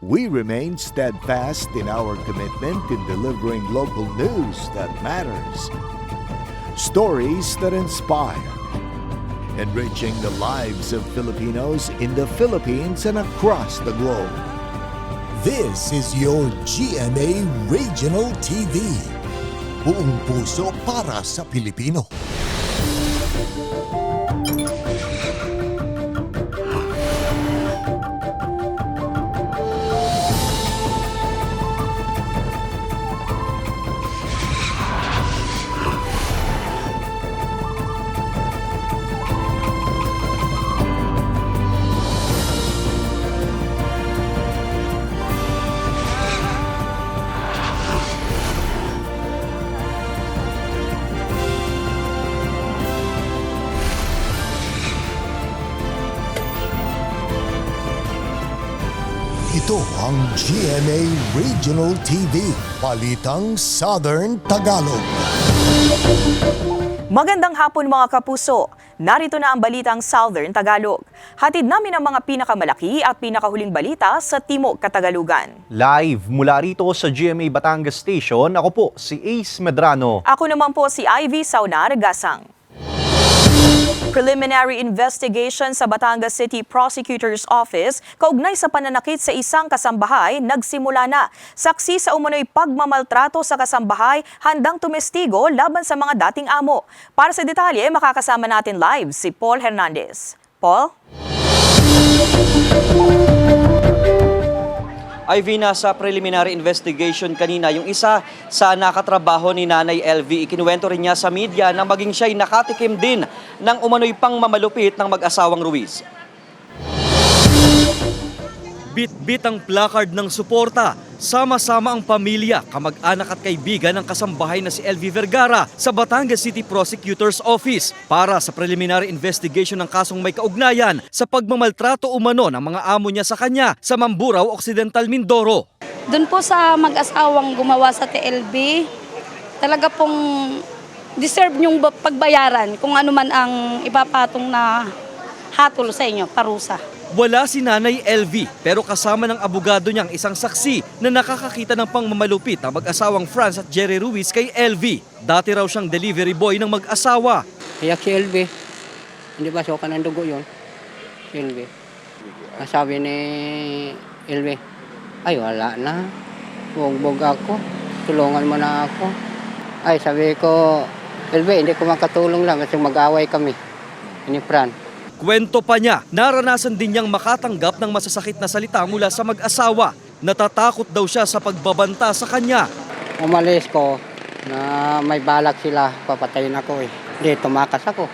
We remain steadfast in our commitment in delivering local news that matters, stories that inspire, enriching the lives of Filipinos in the Philippines and across the globe. This is your GMA Regional TV. Buong puso para sa Pilipino. Ito ang GMA Regional TV, Balitang Southern Tagalog. Magandang hapon mga kapuso. Narito na ang Balitang Southern Tagalog. Hatid namin ang mga pinakamalaki at pinakahuling balita sa Timog Katagalugan. Live mula rito sa GMA Batangas Station, ako po si Ace Medrano. Ako naman po si Ivy Saunar Gasang. Preliminary investigation sa Batangas City Prosecutor's Office kaugnay sa pananakit sa isang kasambahay nagsimula na. Saksi sa umunoy pagmamaltrato sa kasambahay handang tumestigo laban sa mga dating amo. Para sa detalye, makakasama natin live si Paul Hernandez. Paul? Ivy, nasa preliminary investigation kanina, yung isa sa nakatrabaho ni Nanay LV, ikinuwento rin niya sa media na maging siya'y nakatikim din ng umano'y pang mamalupit ng mag-asawang Ruiz. Bit-bit ang placard ng suporta. Sama-sama ang pamilya, kamag-anak at kaibigan ng kasambahay na si LV Vergara sa Batangas City Prosecutor's Office para sa preliminary investigation ng kasong may kaugnayan sa pagmamaltrato umano ng mga amo niya sa kanya sa Mamburao, Occidental, Mindoro. Doon po sa mag-asawang gumawa sa TLB, talaga pong deserve niyong pagbayaran kung ano man ang ipapatong na hatol sa inyo, parusa. Wala si Nanay LV pero kasama ng abogado niyang isang saksi na nakakakita ng pangmamalupit ang mag-asawang Franz at Jerry Ruiz kay LV. Dati raw siyang delivery boy ng mag-asawa. Kaya si LV, hindi ba suka ng dugo yun? Si LV. Ang sabi ni LV, ay wala na, bugbog ako, tulungan mo na ako. Ay sabi ko, LV, hindi ko makatulong lang kasi mag-away kami. Ni Fran. Kwento pa niya, naranasan din niyang makatanggap ng masasakit na salita mula sa mag-asawa. Natatakot daw siya sa pagbabanta sa kanya. Umalis ko na may balak sila, papatayin ako eh. Hindi, tumakas ako.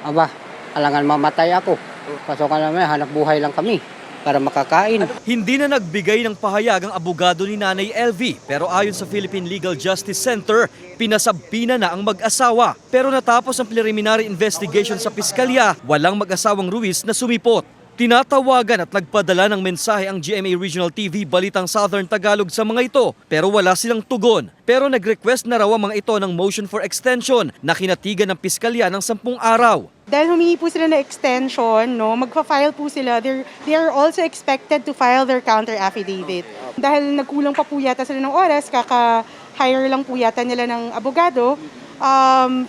Aba, alangan mamatay ako. Pasokan namin, hanap buhay lang kami para makakain. Hindi na nagbigay ng pahayag ang abogado ni Nanay LV pero ayon sa Philippine Legal Justice Center, pinasabpina na ang mag-asawa. Pero natapos ang preliminary investigation sa piskalya, walang mag-asawang Ruiz na sumipot. Tinatawagan at nagpadala ng mensahe ang GMA Regional TV Balitang Southern Tagalog sa mga ito pero wala silang tugon. Pero nag-request na raw ang mga ito ng motion for extension na kinatigan ng piskalya ng 10 araw. Dahil humingi po sila ng extension, no, magfa-file po sila. They are also expected to file their counter affidavit. Dahil nagkulang pa po yata sila ng oras, kaka-hire lang po yata nila ng abogado,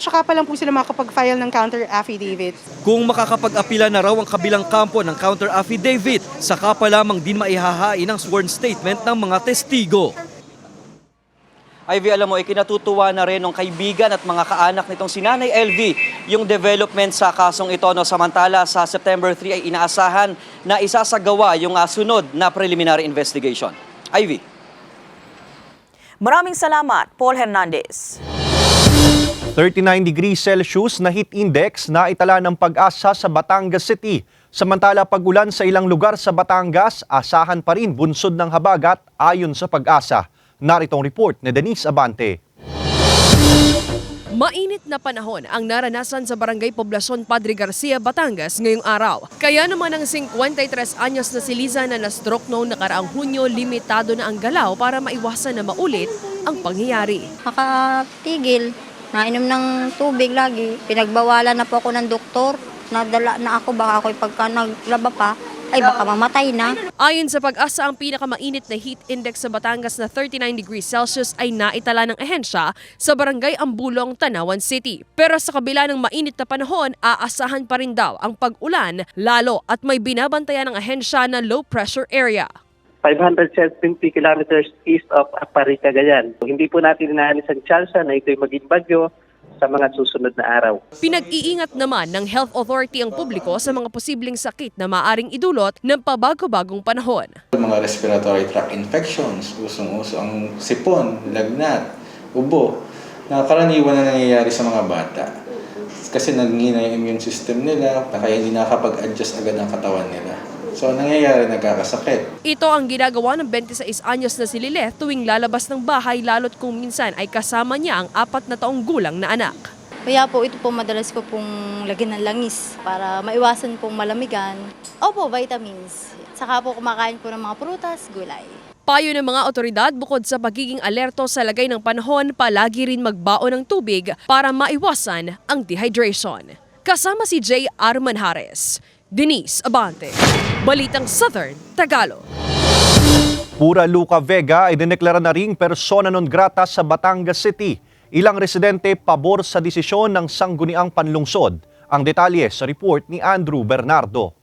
tsaka pa lang po sila makapag-file ng counter affidavit. Kung makakapag-apila na raw ang kabilang kampo ng counter affidavit, saka pa lamang din maihahain ang sworn statement ng mga testigo. Ivy, alam mo, ikinatutuwa na rin ng kaibigan at mga kaanak nitong si Nanay LV yung development sa kasong ito. No? Samantala, sa September 3 ay inaasahan na isasagawa yung sunod na preliminary investigation. Ivy. Maraming salamat, Paul Hernandez. 39 degrees Celsius na heat index na itala ng Pag-asa sa Batangas City. Samantala, pag-ulan sa ilang lugar sa Batangas, asahan pa rin bunsod ng habagat ayon sa Pag-asa. Naritong report ni Denise Abante. Mainit na panahon ang naranasan sa Barangay Poblacion Padre Garcia, Batangas ngayong araw. Kaya naman ang 53 anyos na si Liza na na-stroke noong nakaraang Hunyo, limitado na ang galaw para maiwasan na maulit ang pangyayari. Makatigil, nainom ng tubig lagi, pinagbawalan na po ako ng doktor, nadala na ako, baka ako pagka naglaba pa, ay baka mamatay na. Ayon sa Pag-asa, ang pinakamainit na heat index sa Batangas na 39 degrees Celsius ay naitala ng ahensya sa Barangay Ambulong, Tanawan City. Pero sa kabila ng mainit na panahon, aasahan pa rin daw ang pag-ulan, lalo at may binabantayan ng ahensya na low pressure area. 570 kilometers east of Apari, Cagayan. Hindi po natin inaalis ang tsansa na ito'y maging bagyo sa mga susunod na araw. Pinag-iingat naman ng Health Authority ang publiko sa mga posibleng sakit na maaring idulot ng pabago-bagong panahon. Mga respiratory tract infections, usong-uso ang sipon, lagnat, ubo, na karaniwan na nangyayari sa mga bata. Kasi nanghina yung immune system nila, kaya hindi nakakapag-adjust agad ang katawan nila. So, nangyayari, nagkakasakit. Ito ang ginagawa ng 26 anyos na si Lilith tuwing lalabas ng bahay, lalo't kung minsan ay kasama niya ang 4 na taong gulang na anak. Kaya po ito po madalas ko pong lagyan ng langis para maiwasan pong malamigan. Opo, vitamins. Saka po kumakain po ng mga prutas, gulay. Payo ng mga otoridad, bukod sa pagiging alerto sa lagay ng panahon, palagi rin magbaon ng tubig para maiwasan ang dehydration. Kasama si J. Arman Hares, Denise Abante, Balitang Southern Tagalog. Pura Luca Vega ay dineklara na ring persona non grata sa Batangas City. Ilang residente pabor sa desisyon ng sangguniang panlungsod. Ang detalye sa report ni Andrew Bernardo.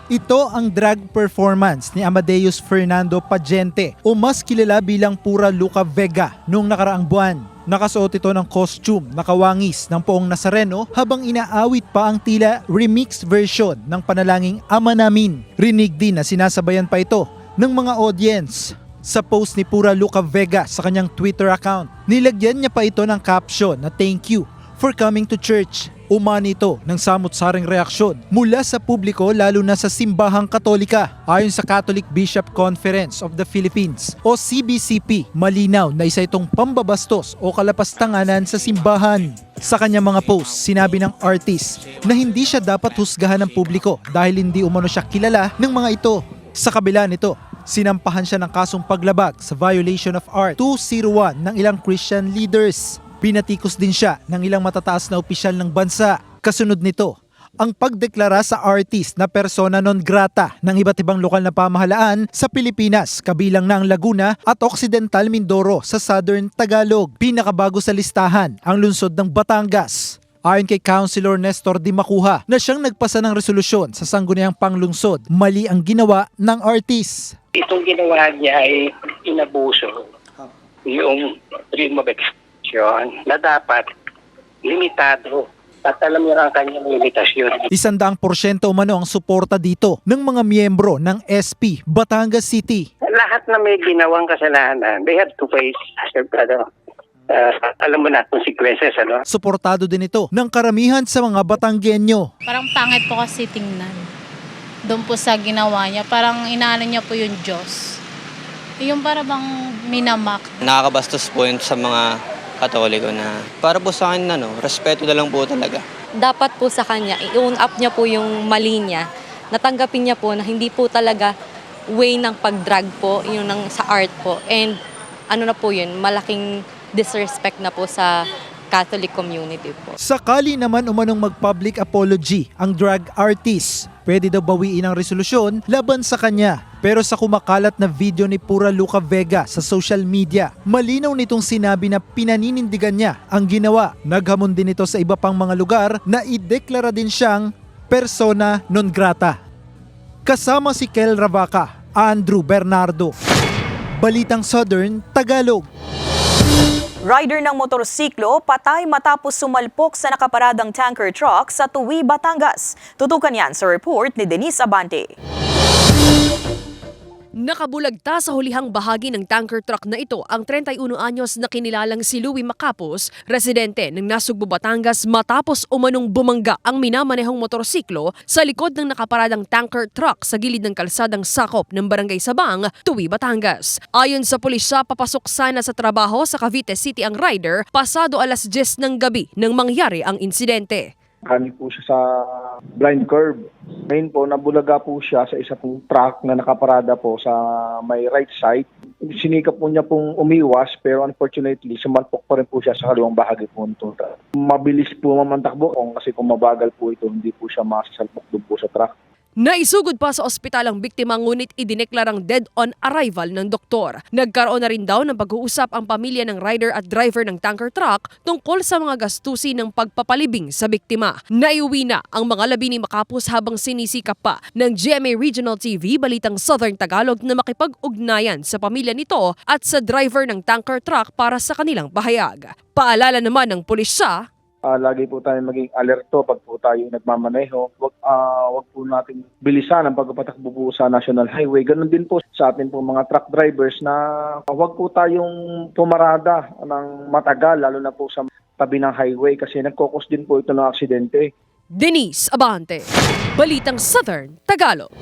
Ito ang drag performance ni Amadeus Fernando Pagente o mas kilala bilang Pura Luca Vega noong nakaraang buwan. Nakasuot ito ng costume na kawangis ng Poong Nazareno habang inaawit pa ang tila remix version ng panalangin Ama Namin. Rinig din na sinasabayan pa ito ng mga audience. Sa post ni Pura Luca Vega sa kanyang Twitter account, nilagyan niya pa ito ng caption na "Thank you for coming to church." Umani ito ng samot-saring reaksyon mula sa publiko, lalo na sa simbahang Katolika. Ayon sa Catholic Bishop Conference of the Philippines o CBCP, malinaw na isa itong pambabastos o kalapastanganan sa simbahan. Sa kanyang mga posts, sinabi ng artist na hindi siya dapat husgahan ng publiko dahil hindi umano siya kilala ng mga ito. Sa kabila nito, sinampahan siya ng kasong paglabag sa violation of Art 201 ng ilang Christian leaders. Pinatikos din siya ng ilang matataas na opisyal ng bansa. Kasunod nito, ang pagdeklara sa artist na persona non grata ng iba't ibang lokal na pamahalaan sa Pilipinas, kabilang na ang Laguna at Occidental Mindoro sa Southern Tagalog. Pinakabago sa listahan ang lungsod ng Batangas. Ayon kay Councilor Nestor Di Macuja na siyang nagpasa ng resolusyon sa sangguniang panglungsod, mali ang ginawa ng artist. Itong ginawa niya ay inabuso yung freedom of expression na dapat limitado at alam niya ang kanyang limitasyon. 100% umano ang suporta dito ng mga miyembro ng SP Batangas City. Lahat na may ginawang kasalanan, they have to face alam mo na, consequences. Suportado din ito ng karamihan sa mga Batanggenyo. Parang pangit po kasi tingnan. Doon po sa ginawa niya, parang inaano niya po yung Diyos. Yung para bang minamak. Nakakabastos po yun sa mga Katoliko na para po sa akin, respeto na lang po talaga. Dapat po sa kanya, i-own up niya po yung mali niya. Natanggapin niya po na hindi po talaga way ng pag-drag po, yun sa art po. And ano na po yun, malaking disrespect na po sa Catholic community po. Sakali naman umanong mag-public apology ang drag artist, pwede daw bawiin ang resolusyon laban sa kanya. Pero sa kumakalat na video ni Pura Luca Vega sa social media, malinaw nitong sinabi na pinaninindigan niya ang ginawa. Naghamon din ito sa iba pang mga lugar na ideklara din siyang persona non grata. Kasama si Kel Ravaca, Andrew Bernardo, Balitang Southern Tagalog. Rider ng motorsiklo patay matapos sumalpok sa nakaparadang tanker truck sa Tuwi, Batangas. Tutukan yan sa report ni Denise Abante. Nakabulagta sa hulihang bahagi ng tanker truck na ito ang 31 anyos na kinilalang si Louie Macapos, residente ng Nasugbu, Batangas, matapos umanong bumangga ang minamanehong motorsiklo sa likod ng nakaparadang tanker truck sa gilid ng kalsadang sakop ng Barangay Sabang, Tuwi, Batangas. Ayon sa pulisya, papasok sana sa trabaho sa Cavite City ang rider pasado alas 10 ng gabi nang mangyari ang insidente. Kami po siya sa blind curve. Ngayon po, nabulaga po siya sa isa pong truck na nakaparada po sa may right side. Sinikap po niya pong umiwas pero unfortunately sumalpok pa rin po siya sa kaliwang bahagi po ng truck. Mabilis po mamantakbo kasi kung mabagal po ito hindi po siya masasalpok doon po sa truck. Naisugod pa sa ospital ang biktima ngunit idineklarang dead on arrival ng doktor. Nagkaroon na rin daw ng pag-uusap ang pamilya ng rider at driver ng tanker truck tungkol sa mga gastusin ng pagpapalibing sa biktima. Naiuwi na ang mga labi ni Makapus habang sinisikap pa ng GMA Regional TV Balitang Southern Tagalog na makipag-ugnayan sa pamilya nito at sa driver ng tanker truck para sa kanilang pahayag. Paalala naman ng pulisya, Lagi po tayo maging alerto pag po tayo nagmamaneho. Wag po nating bilisan ang pagpapatakbo po sa National Highway. Ganon din po sa atin po mga truck drivers na wag po tayong pumarada ng matagal lalo na po sa tabi ng highway kasi nagkokos din po ito ng aksidente. Denise Abante, Balitang Southern Tagalog.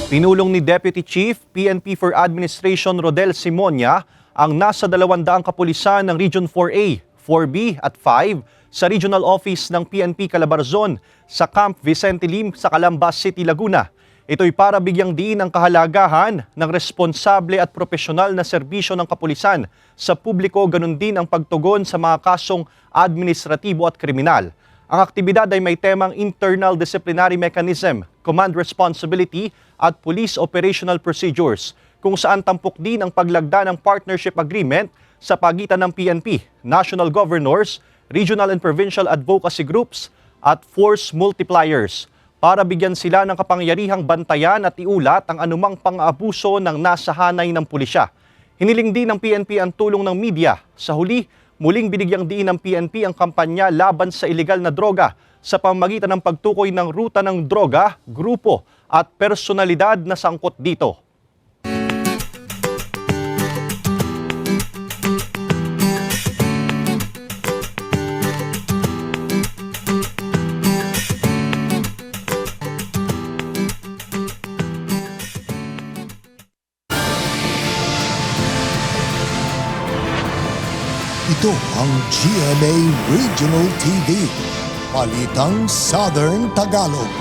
Pinulong ni Deputy Chief PNP for Administration Rodel Simonia ang nasa 200 kapulisan ng Region 4A, 4B at 5 sa Regional Office ng PNP Calabarzon sa Camp Vicente Lim sa Calambas City, Laguna. Ito'y para bigyang diin ang kahalagahan ng responsable at profesional na serbisyo ng kapulisan sa publiko, ganun din ang pagtugon sa mga kasong administratibo at kriminal. Ang aktibidad ay may temang Internal Disciplinary Mechanism, Command Responsibility at Police Operational Procedures, kung saan tampok din ang paglagda ng partnership agreement sa pagitan ng PNP, National Governors, Regional and Provincial Advocacy Groups at Force Multipliers para bigyan sila ng kapangyarihang bantayan at iulat ang anumang pang-aabuso ng nasa hanay ng pulisya. Hiniling din ng PNP ang tulong ng media. Sa huli, muling binigyang diin ng PNP ang kampanya laban sa ilegal na droga sa pamamagitan ng pagtukoy ng ruta ng droga, grupo at personalidad na sangkot dito. Ito ang GMA Regional TV, Balitang Southern Tagalog.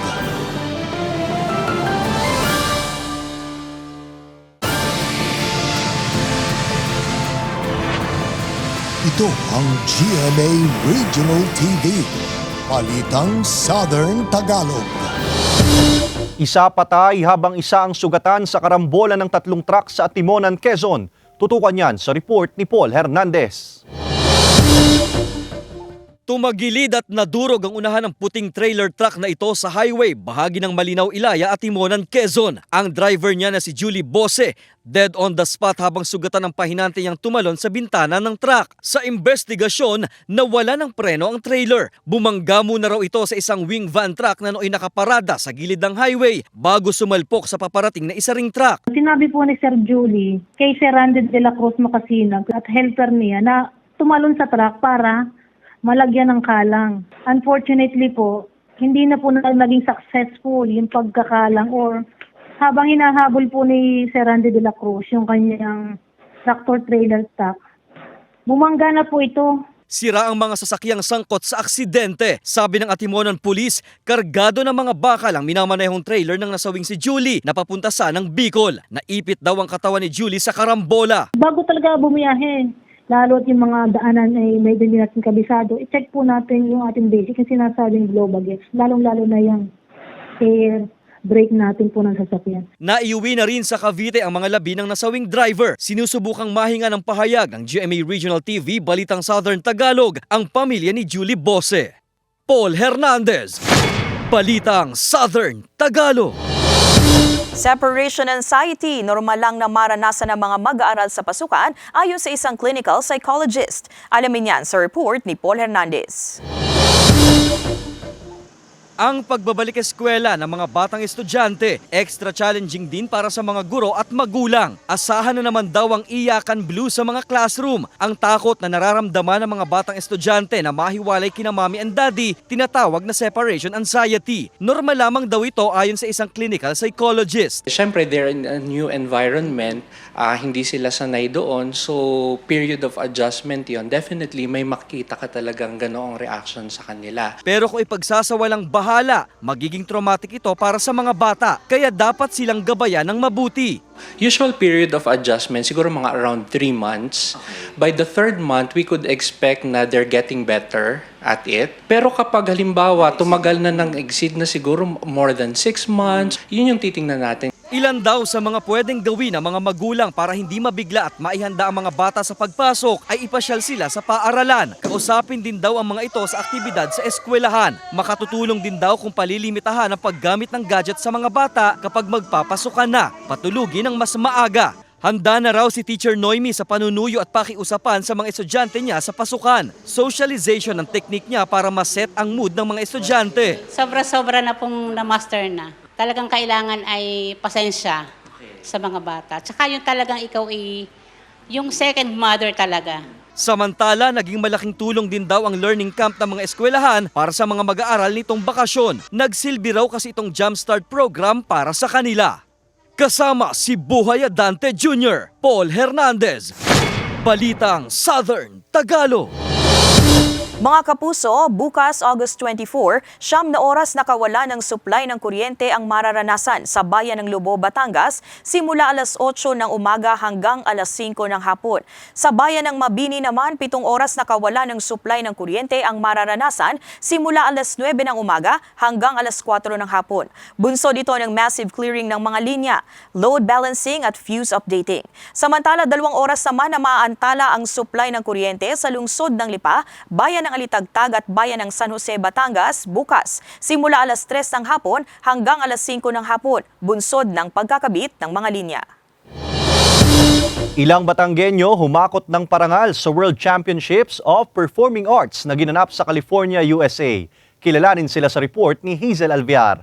Ito ang GMA Regional TV, Balitang Southern Tagalog. Isa patay habang isa ang sugatan sa karambolan ng 3 truck sa Timonan, Quezon. Tutukan yan sa report ni Paul Hernandez. Tumagilid at nadurog ang unahan ng puting trailer truck na ito sa highway, bahagi ng Malinaw, Ilaya at Timonan, Quezon. Ang driver niya na si Julie Bose, dead on the spot habang sugatan ng pahinante niyang tumalon sa bintana ng truck. Sa investigasyon, nawala ng preno ang trailer. Bumangga muna raw ito sa isang wing van truck na nooy nakaparada sa gilid ng highway bago sumalpok sa paparating na isa ring truck. Sinabi po ni Sir Julie kay Sir Randy de la Cruz Macasinag at helper niya na tumalon sa truck para malagyan ng kalang. Unfortunately po, hindi na po naging successful yung pagkakalang or habang hinahabol po ni Sir Randy de la Cruz yung kanyang tractor trailer truck, bumangga na po ito. Sira ang mga sasakyang sangkot sa aksidente. Sabi ng Atimonan Police, kargado ng mga bakal ang minamanehong trailer ng nasawing si Julie na papunta sa ng Bicol. Naipit daw ang katawan ni Julie sa karambola. Bago talaga bumiyahe, lalo at yung mga daanan ay medyo hindi natin kabisado, i-check po natin yung ating basic yung sinasabing global gas. Lalong-lalo na yung air brake natin po ng sasakyan. Naiuwi na rin sa Cavite ang mga labi ng nasawing driver. Sinusubukang mahinga ng pahayag ng GMA Regional TV Balitang Southern Tagalog ang pamilya ni Julie Bose. Paul Hernandez, Balitang Southern Tagalog. Separation anxiety, normal lang na maranasan ng mga mag-aaral sa pasukan ayon sa isang clinical psychologist. Alamin yan sa report ni Paul Hernandez. Ang pagbabalik eskwela ng mga batang estudyante, extra challenging din para sa mga guro at magulang. Asahan na naman daw ang iyakan blue sa mga classroom. Ang takot na nararamdaman ng mga batang estudyante na mahiwalay kina mommy and daddy, tinatawag na separation anxiety. Normal lamang daw ito ayon sa isang clinical psychologist. Siyempre, they're in a new environment, hindi sila sanay doon, so period of adjustment yon. Definitely, may makita ka talagang ganoong reaction sa kanila. Pero kung ipagsasawalang bahala. Magiging traumatic ito para sa mga bata, kaya dapat silang gabayan ng mabuti. Usual period of adjustment, siguro mga around 3 months. By the 3rd month, we could expect na they're getting better at it. Pero kapag halimbawa, tumagal na ng exceed na siguro more than 6 months, yun yung titingnan natin. Ilan daw sa mga pwedeng gawin ng mga magulang para hindi mabigla at maihanda ang mga bata sa pagpasok ay ipasyal sila sa paaralan. Kausapin din daw ang mga ito sa aktibidad sa eskwelahan. Makatutulong din daw kung palilimitahan ang paggamit ng gadget sa mga bata kapag magpapasukan na. Patulugin ng mas maaga. Handa na raw si Teacher Noemi sa panunuyo at pakiusapan sa mga estudyante niya sa pasukan. Socialization ang technique niya para maset ang mood ng mga estudyante. Sobra-sobra na pong na-master na. Talagang kailangan ay pasensya sa mga bata. Tsaka yung talagang ikaw yung second mother talaga. Samantala, naging malaking tulong din daw ang learning camp ng mga eskwelahan para sa mga mag-aaral nitong bakasyon. Nagsilbi raw kasi itong Jumpstart program para sa kanila. Kasama si Buhay Adante Jr., Paul Hernandez, Balitang Southern Tagalog. Mga kapuso, bukas August 24, 9 na oras nakawala ng supply ng kuryente ang mararanasan sa bayan ng Lobo, Batangas simula alas 8 ng umaga hanggang alas 5 ng hapon. Sa bayan ng Mabini naman, 7 oras nakawala ng supply ng kuryente ang mararanasan simula alas 9 ng umaga hanggang alas 4 ng hapon. Bunsod ito ng massive clearing ng mga linya, load balancing at fuse updating. Samantala, 2 oras naman na maaantala ang supply ng kuryente sa lungsod ng Lipa, bayan ng Alitagtag at bayan ng San Jose, Batangas bukas simula alas 3 ng hapon hanggang alas 5 ng hapon, bunsod ng pagkakabit ng mga linya. Ilang Batanggenyo humakot ng parangal sa World Championships of Performing Arts na ginanap sa California, USA. Kilalanin sila sa report ni Hazel Alviar.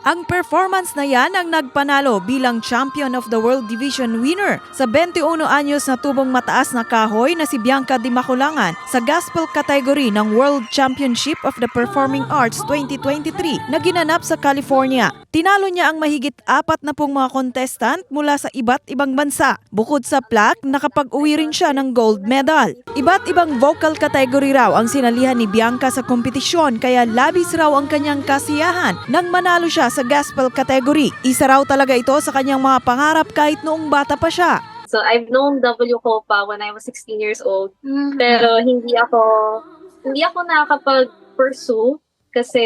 Ang performance na yan ang nagpanalo bilang Champion of the World Division winner sa 21 anyos na tubong mataas na kahoy na si Bianca Di Maculangan sa Gospel category ng World Championship of the Performing Arts 2023 na ginanap sa California. Tinalo niya ang mahigit 40 mga contestant mula sa iba't ibang bansa. Bukod sa plaque, nakapag-uwi rin siya ng gold medal. Iba't ibang vocal category raw ang sinalihan ni Bianca sa kompetisyon kaya labis raw ang kanyang kasiyahan nang manalo siya sa gospel category. Isa raw talaga ito sa kanyang mga pangarap kahit noong bata pa siya. So I've known W. Copa when I was 16 years old. Pero hindi ako nakakapag-pursue kasi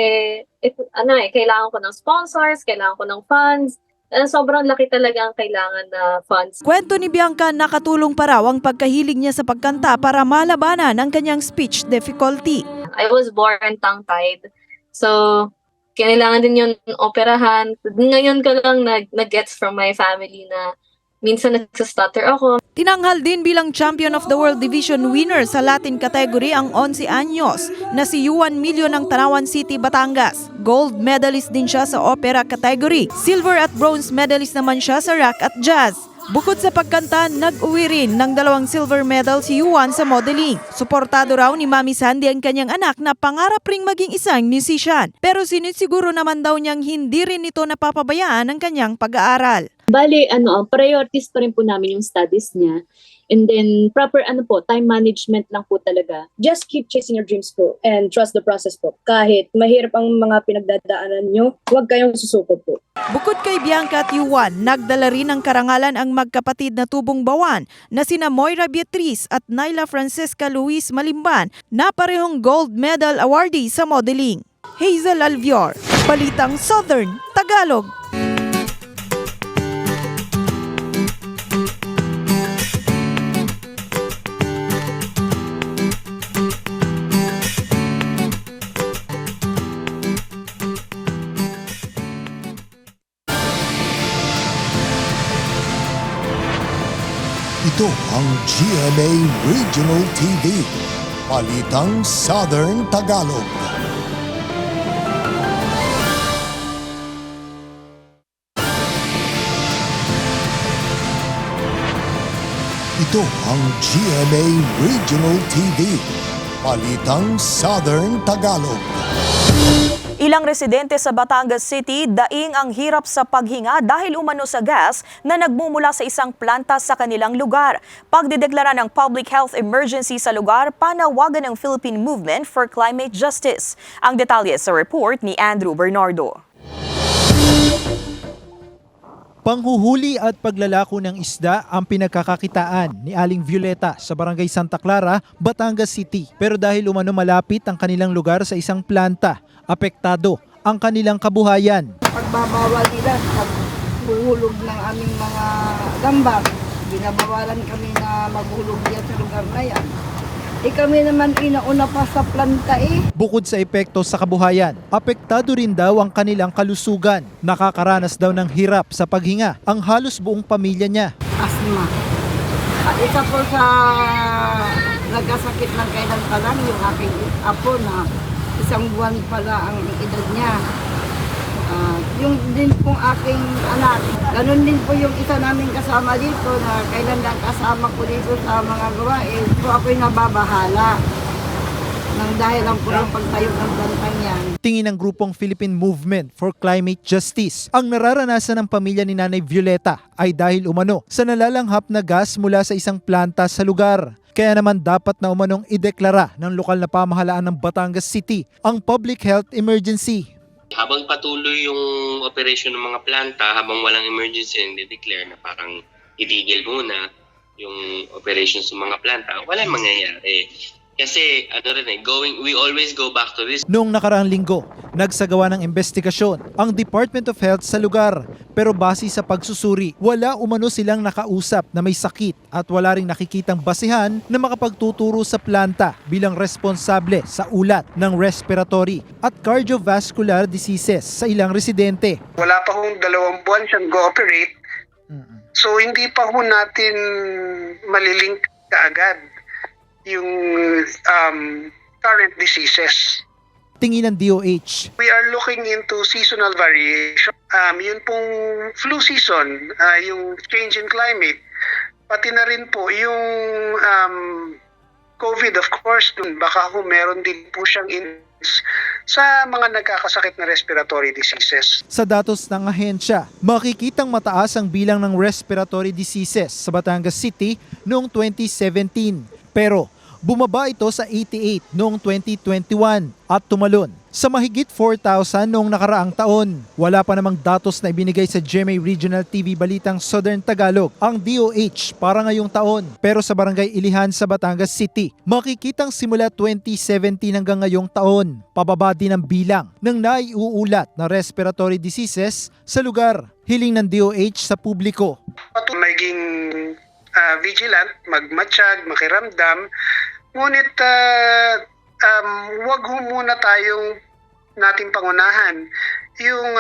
kailangan ko ng sponsors, kailangan ko ng funds. Sobrang laki talaga ang kailangan na funds. Kwento ni Bianca, nakatulong pa raw ang pagkahilig niya sa pagkanta para malabanan ang kanyang speech difficulty. I was born tongue-tied. So kailangan din yun operahan. Ngayon ko lang nag-gets from my family na minsan nagsastutter ako. Tinanghal din bilang Champion of the World Division winner sa Latin category ang 11 anyos na si Juan Milio ng Tanawan City, Batangas. Gold medalist din siya sa opera category. Silver at bronze medalist naman siya sa rock at jazz. Bukod sa pagkanta, nag-uwi rin ng 2 silver medal si Juan sa modeling. Suportado raw ni Mami Sandy ang kanyang anak na pangarap ring maging isang musician. Pero sinisiguro naman daw niyang hindi rin ito napapabayaan ang kanyang pag-aaral. Bale, priorities pa rin po namin yung studies niya. And then, proper time management lang po talaga. Just keep chasing your dreams po and trust the process po. Kahit mahirap ang mga pinagdadaanan nyo, huwag kayong susuko po. Bukod kay Bianca at Juan, nagdala rin ng karangalan ang magkapatid na tubong bawan na sina Moira Beatriz at Naila Francesca Luis Malimban na parehong gold medal awardee sa modeling. Hazel Alviar, Balitang Southern Tagalog. Ito ang GMA Regional TV, Balitang Southern Tagalog. Ito ang GMA Regional TV, Balitang Southern Tagalog. Ilang residente sa Batangas City daing ang hirap sa paghinga dahil umano sa gas na nagmumula sa isang planta sa kanilang lugar. Pagdideklara ng public health emergency sa lugar, panawagan ng Philippine Movement for Climate Justice. Ang detalye sa report ni Andrew Bernardo. Panghuhuli at paglalako ng isda ang pinagkakakitaan ni Aling Violeta sa Barangay Santa Clara, Batangas City. Pero dahil umano malapit ang kanilang lugar sa isang planta, apektado ang kanilang kabuhayan. Pagbabawal nila sa paghuhulog ng aming mga gambang, binabawalan kami na maghulog diyan sa lugar na yan. Kami naman inauna pa sa planta Bukod sa epekto sa kabuhayan, apektado rin daw ang kanilang kalusugan. Nakakaranas daw ng hirap sa paghinga ang halos buong pamilya niya. Asma. At isa po sa nagkasakit ng kailan pa lang yung aking apo na 1 buwan pala ang edad niya. Yung din pong aking anak, ganun din po yung isa namin kasama dito na kailan lang kasama ko dito sa mga gawain. So ako'y nababahala nang dahil lang po yung pagtayo ng plantang yan. Tingin ng grupong Philippine Movement for Climate Justice, ang nararanasan ng pamilya ni Nanay Violeta ay dahil umano sa nalalanghap na gas mula sa isang planta sa lugar. Kaya naman dapat na umanong ideklara ng lokal na pamahalaan ng Batangas City ang public health emergency. Habang patuloy yung operation ng mga planta, habang walang emergency, declare na parang itigil muna yung operation sa mga planta, walang mangyayari. Kasi we always go back to this. Noong nakaraang linggo, nagsagawa ng investigasyon ang Department of Health sa lugar. Pero base sa pagsusuri, wala umano silang nakausap na may sakit at wala ring nakikitang basehan na makapagtuturo sa planta bilang responsable sa ulat ng respiratory at cardiovascular diseases sa ilang residente. Wala pa hong 2 buwan siyang go-operate. So hindi pa ho natin malilink kaagad yung current diseases. Tingin ng DOH. We are looking into seasonal variation. Yun pong flu season, yung change in climate, pati na rin po yung COVID of course, dun baka ho meron din po siyang sa mga nagkakasakit na respiratory diseases. Sa datos ng ahensya, makikitang mataas ang bilang ng respiratory diseases sa Batangas City noong 2017. Pero bumaba ito sa 88 noong 2021 at tumalon sa mahigit 4,000 noong nakaraang taon. Wala pa namang datos na ibinigay sa GMA Regional TV Balitang Southern Tagalog ang DOH para ngayong taon. Pero sa Barangay Ilihan sa Batangas City, makikitang simula 2017 hanggang ngayong taon, pababa din ang bilang ng naiuulat na respiratory diseases sa lugar. Hiling ng DOH sa publiko. Maging vigilant, magmatsyag, makiramdam, ngunit wag ho muna tayong nating pangunahan yung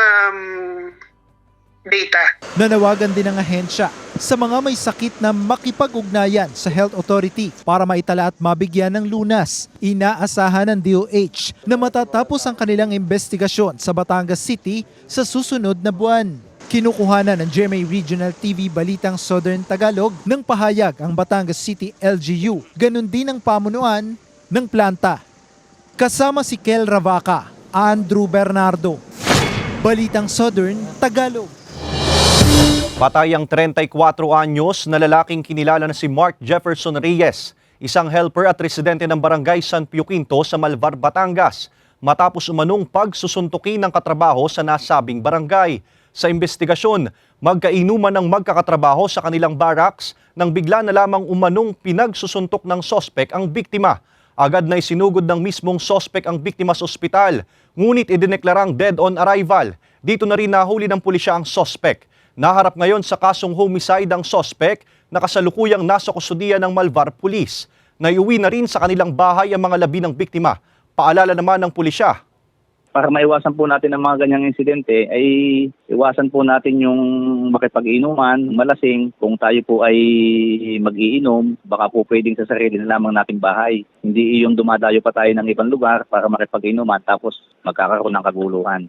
data. Nanawagan din ng ahensya sa mga may sakit na makipag-ugnayan sa Health Authority para maitala at mabigyan ng lunas. Inaasahan ng DOH na matatapos ang kanilang investigasyon sa Batangas City sa susunod na buwan. Kinukuhanan ng GMA Regional TV Balitang Southern Tagalog ng pahayag ang Batangas City LGU. Ganon din ang pamunuan ng planta. Kasama si Kel Ravaca, Andrew Bernardo. Balitang Southern Tagalog. Patayang 34 anyos na lalaking kinilala na si Mark Jefferson Reyes, isang helper at residente ng Barangay San Pio Quinto sa Malvar, Batangas, matapos umanong pagsusuntukin ng katrabaho sa nasabing barangay. Sa investigasyon, magkainuman ng magkakatrabaho sa kanilang barracks nang bigla na lamang umanong pinagsusuntok ng sospek ang biktima. Agad na isinugod ng mismong sospek ang biktima sa ospital, ngunit idineklarang dead on arrival. Dito na rin nahuli ng pulisya ang sospek. Naharap ngayon sa kasong homicide ang sospek na kasalukuyang nasa kustudiya ng Malvar Police. Naiuwi na rin sa kanilang bahay ang mga labi ng biktima. Paalala naman ng pulisya. Para maiwasan po natin ang mga ganyang insidente, ay iwasan po natin yung makipag-inuman, malasing. Kung tayo po ay mag-iinom, baka po pwedeng sa sarili na lamang nating bahay. Hindi yung dumadayo pa tayo ng ibang lugar para makipag-inuman tapos magkakaroon ng kaguluhan.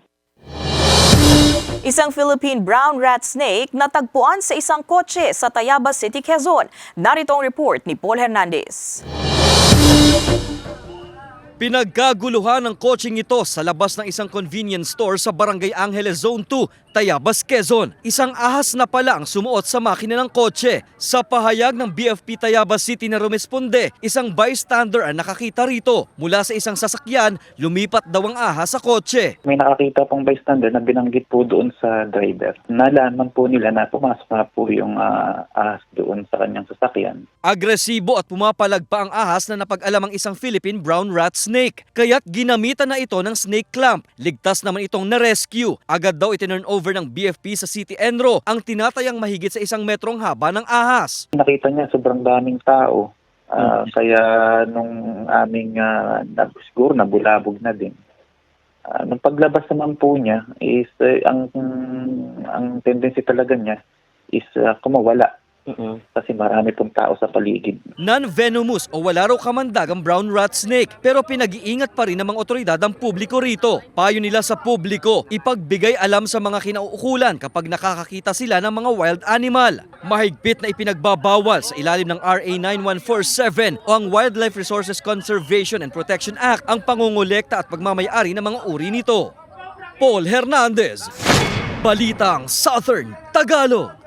Isang Philippine brown rat snake natagpuan sa isang kotse sa Tayabas City, Quezon. Narito ang report ni Paul Hernandez. Pinagkaguluhan ng kotseng ito sa labas ng isang convenience store sa Barangay Angeles Zone 2, Tayabas, Quezon. Isang ahas na pala ang sumuot sa makina ng kotse. Sa pahayag ng BFP Tayabas City na rumesponde, isang bystander ang nakakita rito. Mula sa isang sasakyan, lumipat daw ang ahas sa kotse. May nakakita pong bystander na binanggit po doon sa driver. Nalaman po nila na pumasok na po yung ahas doon sa kanyang sasakyan. Agresibo at pumapalag pa ang ahas na napag-alamang isang Philippine brown rat snake. Kaya't ginamitan na ito ng snake clamp. Ligtas naman itong na-rescue. Agad daw itinurn over ng BFP sa City Enro ang tinatayang mahigit sa 1 metrong haba ng ahas. Nakita niya sobrang daming tao. Kaya nung aming siguro nabulabog na din. Nung paglabas naman po niya is ang tendency talaga niya is kumawala. Kasi marami pong tao sa paligid. Non-venomous o wala raw kamandag ang brown rat snake pero pinag-iingat pa rin ng mga otoridad ang publiko rito. Payo nila sa publiko, ipagbigay alam sa mga kinauukulan kapag nakakakita sila ng mga wild animal. Mahigpit na ipinagbabawal sa ilalim ng RA 9147 o ang Wildlife Resources Conservation and Protection Act ang pangungulekta at pagmamayari ng mga uri nito. Paul Hernandez, Balitang Southern Tagalog.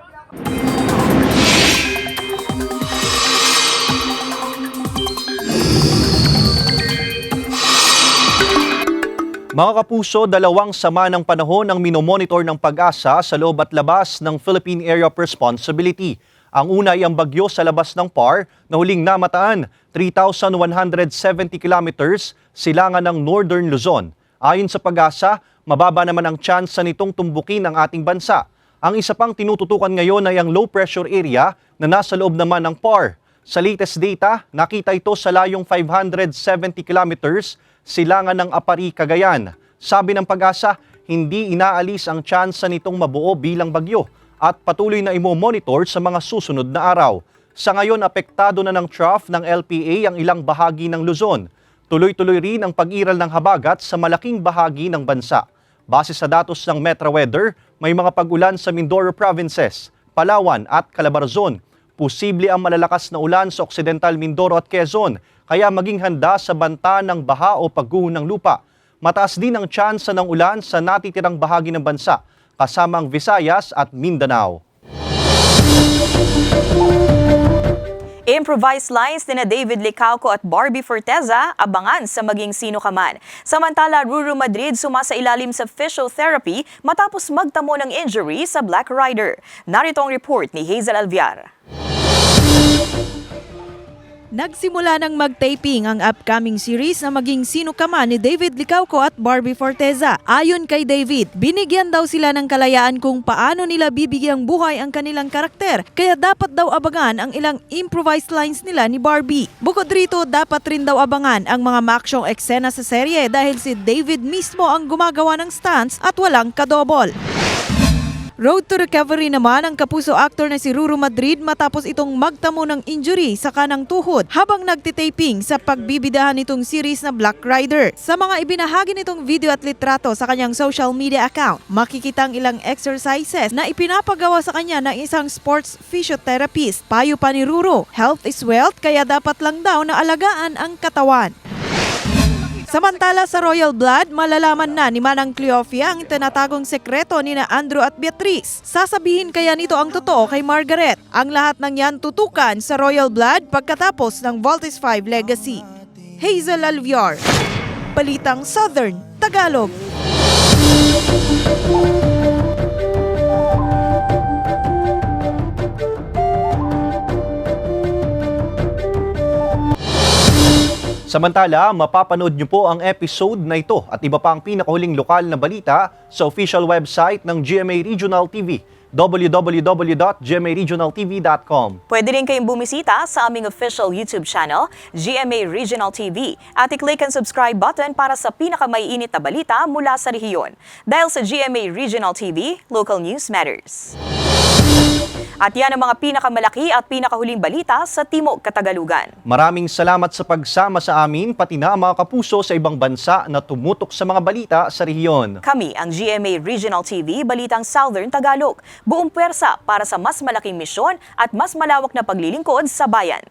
Mga kapuso, 2 sama ng panahon ang minomonitor ng Pag-asa sa loob at labas ng Philippine Area of Responsibility. Ang una ay ang bagyo sa labas ng PAR na huling namataan, 3,170 kilometers silangan ng Northern Luzon. Ayon sa Pag-asa, mababa naman ang tsansa nitong tumbukin ang ating bansa. Ang isa pang tinututukan ngayon ay ang low pressure area na nasa loob naman ng PAR. Sa latest data, nakita ito sa layong 570 kilometers silangan ng Apari, Cagayan. Sabi ng Pag-asa, hindi inaalis ang tsansa nitong mabuo bilang bagyo at patuloy na imo-monitor sa mga susunod na araw. Sa ngayon, apektado na ng trough ng LPA ang ilang bahagi ng Luzon. Tuloy-tuloy rin ang pag-iral ng habagat sa malaking bahagi ng bansa. Base sa datos ng Metra Weather, may mga pag-ulan sa Mindoro Provinces, Palawan at Calabarzon. Posible ang malalakas na ulan sa Occidental Mindoro at Quezon, kaya maging handa sa banta ng baha o pagguho ng lupa. Mataas din ang tsansa ng ulan sa natitirang bahagi ng bansa, kasama ang Visayas at Mindanao. Improvised lines ni David Licauco at Barbie Forteza abangan sa maging sino ka man. Samantala, Ruru Madrid sumasailalim sa physiotherapy matapos magtamo ng injury sa Black Rider. Narito ang report ni Hazel Alviar. Nagsimula ng mag-taping ang upcoming series na Maging Sino Ka Man ni David Licauco at Barbie Forteza. Ayon kay David, binigyan daw sila ng kalayaan kung paano nila bibigyang buhay ang kanilang karakter, kaya dapat daw abangan ang ilang improvised lines nila ni Barbie. Bukod rito, dapat rin daw abangan ang mga maaksyong eksena sa serye dahil si David mismo ang gumagawa ng stunts at walang kadobol. Road to recovery naman ang kapuso actor na si Ruru Madrid matapos itong magtamo ng injury sa kanang tuhod habang nagtitaping sa pagbibidahan nitong series na Black Rider. Sa mga ibinahagi nitong video at litrato sa kanyang social media account, makikita ang ilang exercises na ipinapagawa sa kanya ng isang sports physiotherapist. Payo pa ni Ruru, health is wealth kaya dapat lang daw na alagaan ang katawan. Samantala sa Royal Blood, malalaman na ni Manang Cleofia ang tinatagong sekreto ni na Andrew at Beatrice. Sasabihin kaya nito ang totoo kay Margaret. Ang lahat ng yan tutukan sa Royal Blood pagkatapos ng Voltes 5 Legacy. Hazel Alviar, Balitang Southern Tagalog. Samantala, mapapanood niyo po ang episode na ito at iba pa ang pinakahuling lokal na balita sa official website ng GMA Regional TV, www.gmaregionaltv.com. Pwede rin kayong bumisita sa aming official YouTube channel, GMA Regional TV, at i-click ang subscribe button para sa pinakamaiinit na balita mula sa rehiyon. Dahil sa GMA Regional TV, local news matters. At yan ang mga pinakamalaki at pinakahuling balita sa Timog Katagalugan. Maraming salamat sa pagsama sa amin, pati na mga kapuso sa ibang bansa na tumutok sa mga balita sa rehiyon. Kami ang GMA Regional TV, Balitang Southern Tagalog. Buong pwersa para sa mas malaking misyon at mas malawak na paglilingkod sa bayan.